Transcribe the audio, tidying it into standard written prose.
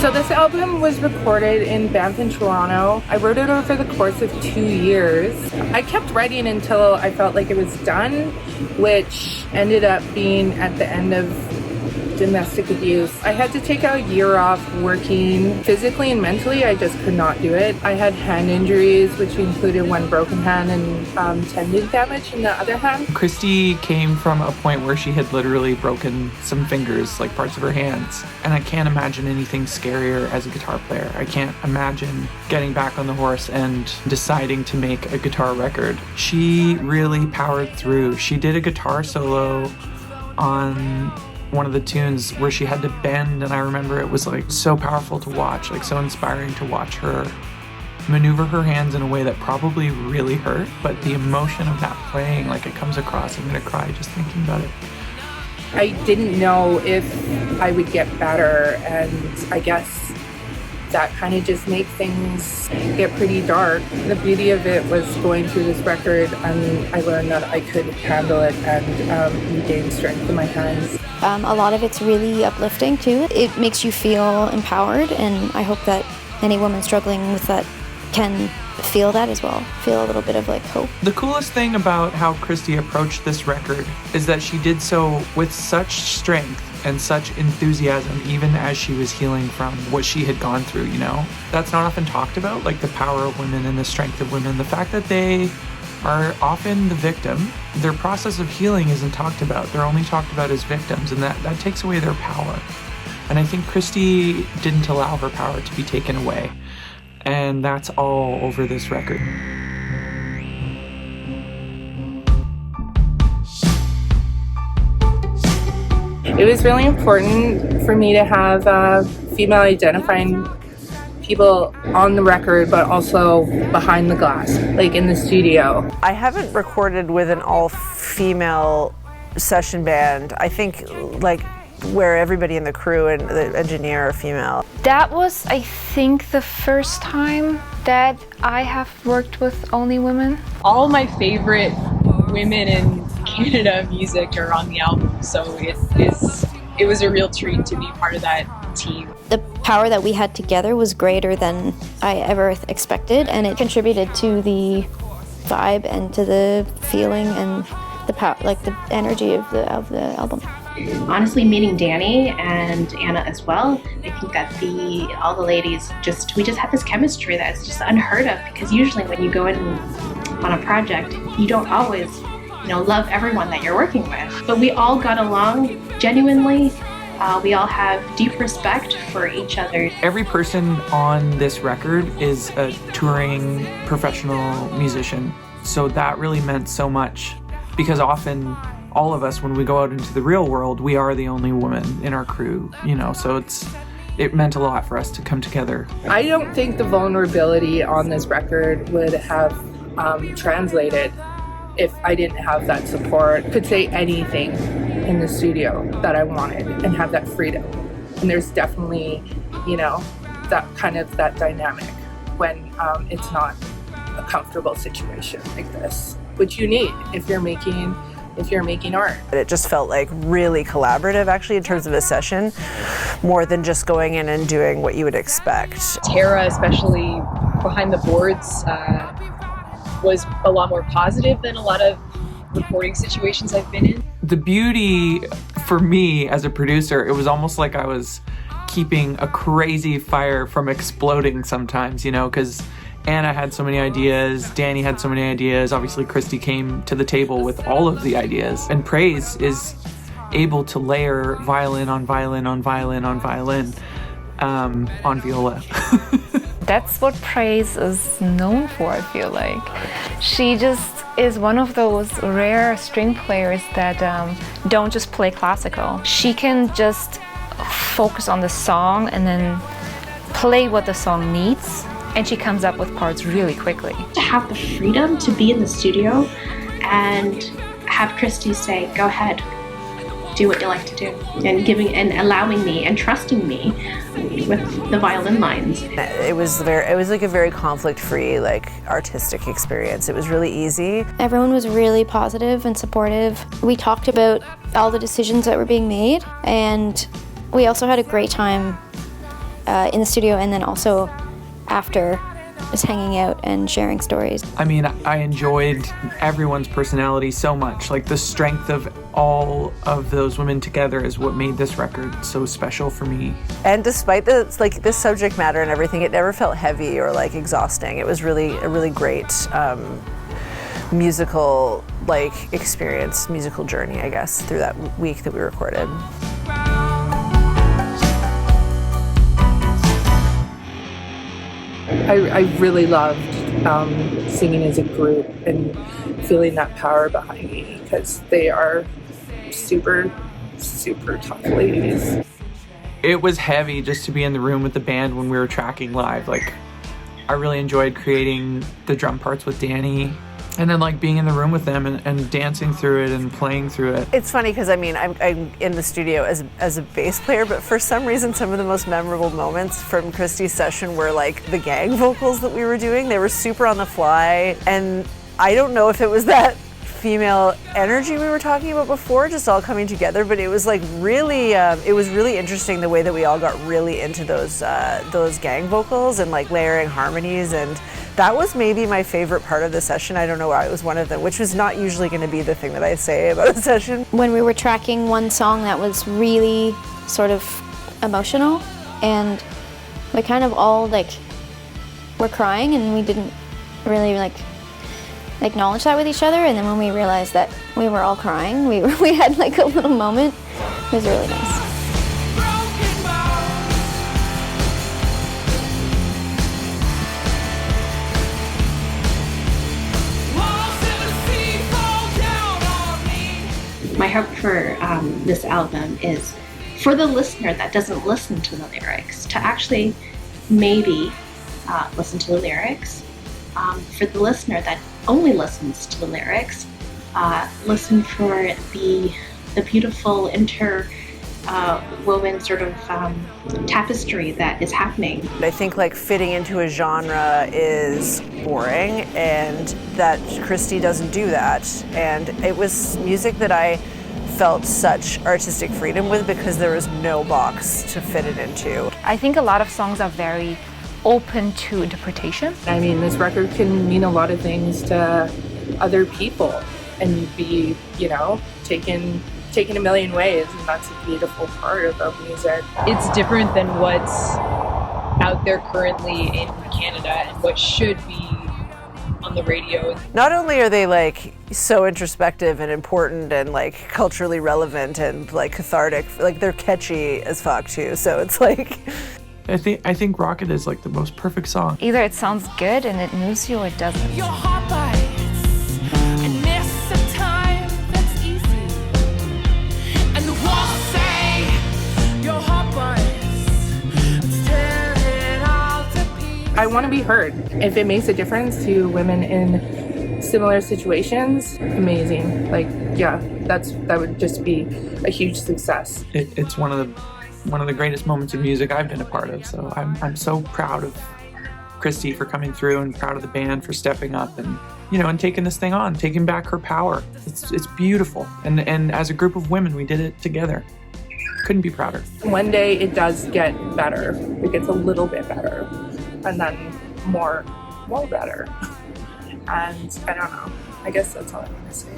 So this album was recorded in Banff in Toronto. I wrote it over the course of 2 years. I kept writing until I felt like it was done, which ended up being at the end of domestic abuse. I had to take a year off working physically and mentally. I just could not do it. I had hand injuries, which included one broken hand and tendon damage in the other hand. Kristy came from a point where she had literally broken some fingers, like parts of her hands. And I can't imagine anything scarier as a guitar player. I can't imagine getting back on the horse and deciding to make a guitar record. She really powered through. She did a guitar solo on one of the tunes where she had to bend, and I remember it was like so powerful to watch, like so inspiring to watch her maneuver her hands in a way that probably really hurt, but the emotion of that playing, like it comes across. I'm gonna cry just thinking about it. I didn't know if I would get better, and I guess that kind of just made things get pretty dark. The beauty of it was going through this record, and I learned that I could handle it and regain strength in my hands. A lot of it's really uplifting too. It makes you feel empowered, and I hope that any woman struggling with that can feel that as well. Feel a little bit of like hope. The coolest thing about how Kristy approached this record is that she did so with such strength and such enthusiasm, even as she was healing from what she had gone through, you know? That's not often talked about, like the power of women and the strength of women. The fact that they are often the victim, their process of healing isn't talked about. They're only talked about as victims, and that takes away their power. And I think Kristy didn't allow her power to be taken away. And that's all over this record. It was really important for me to have female identifying people on the record, but also behind the glass, like in the studio. I haven't recorded with an all-female session band. I think like where everybody in the crew and the engineer are female. That was, I think, the first time that I have worked with only women. All my favorite women in Canada music are on the album, so it was a real treat to be part of that team. The power that we had together was greater than I ever expected, and it contributed to the vibe and to the feeling and the power, like the energy of the album. Honestly, meeting Danny and Anna as well, I think that all the ladies we just had this chemistry that's just unheard of, because usually when you go in on a project, you don't always love everyone that you're working with. But we all got along genuinely. We all have deep respect for each other. Every person on this record is a touring professional musician. So that really meant so much, because often all of us, when we go out into the real world, we are the only woman in our crew, so it meant a lot for us to come together. I don't think the vulnerability on this record would have translated if I didn't have that support. I could say anything in the studio that I wanted and have that freedom. And there's definitely, that dynamic when it's not a comfortable situation like this, which you need if you're making art. It just felt like really collaborative, actually, in terms of a session, more than just going in and doing what you would expect. Tara, especially behind the boards, was a lot more positive than a lot of recording situations I've been in. The beauty for me as a producer, it was almost like I was keeping a crazy fire from exploding sometimes, because Anna had so many ideas, Danny had so many ideas, obviously Kristy came to the table with all of the ideas, and Praise is able to layer violin on violin on violin on violin on viola. That's what Praise is known for, I feel like. She just is one of those rare string players that don't just play classical. She can just focus on the song and then play what the song needs, and she comes up with parts really quickly. To have the freedom to be in the studio and have Kristy say, go ahead, do what you like to do, and allowing me and trusting me with the violin lines. It was like a very conflict-free, artistic experience. It was really easy. Everyone was really positive and supportive. We talked about all the decisions that were being made, and we also had a great time in the studio and then also after, just hanging out and sharing stories. I mean, I enjoyed everyone's personality so much. Like, the strength of all of those women together is what made this record so special for me. And despite this subject matter and everything, it never felt heavy or like exhausting. It was really a really great musical experience, musical journey, I guess, through that week that we recorded. I really loved singing as a group and feeling that power behind me, because they are super, super tough ladies. It was heavy just to be in the room with the band when we were tracking live. Like, I really enjoyed creating the drum parts with Danny, and then like being in the room with them and dancing through it and playing through it. It's funny because I mean, I'm in the studio as a bass player, but for some reason, some of the most memorable moments from Christy's session were like the gang vocals that we were doing. They were super on the fly, and I don't know if it was that female energy we were talking about before just all coming together, but it was like really it was really interesting the way that we all got really into those gang vocals and like layering harmonies, and that was maybe my favorite part of the session. I don't know why, it was one of them, which was not usually going to be the thing that I say about a session. When we were tracking one song that was really sort of emotional, and we kind of all were crying, and we didn't really acknowledge that with each other, and then when we realized that we were all crying, we had like a little moment. It was really nice. My hope for this album is for the listener that doesn't listen to the lyrics to actually maybe listen to the lyrics. For the listener that only listens to the lyrics, listen for the beautiful interwoven sort of tapestry that is happening. I think like fitting into a genre is boring, and that Christy doesn't do that. And it was music that I felt such artistic freedom with because there was no box to fit it into. I think a lot of songs are very open to interpretation. I mean, this record can mean a lot of things to other people and be, taken a million ways, and that's a beautiful part about music. It's different than what's out there currently in Canada and what should be on the radio. Not only are they like so introspective and important and like culturally relevant and like cathartic, like they're catchy as fuck too. So it's like I think Rocket is like the most perfect song. Either it sounds good and it moves you, or it doesn't. Your heart bites and miss a time that's easy. And the walls say your heart bites. Let's tear it all to pieces. I want to be heard. If it makes a difference to women in similar situations, amazing. That would just be a huge success. It's one of the greatest moments of music I've been a part of. So I'm so proud of Christy for coming through, and proud of the band for stepping up and taking this thing on, taking back her power. It's beautiful. And as a group of women, we did it together. Couldn't be prouder. One day it does get better. It gets a little bit better, and then more better. And I don't know. I guess that's all I want to say.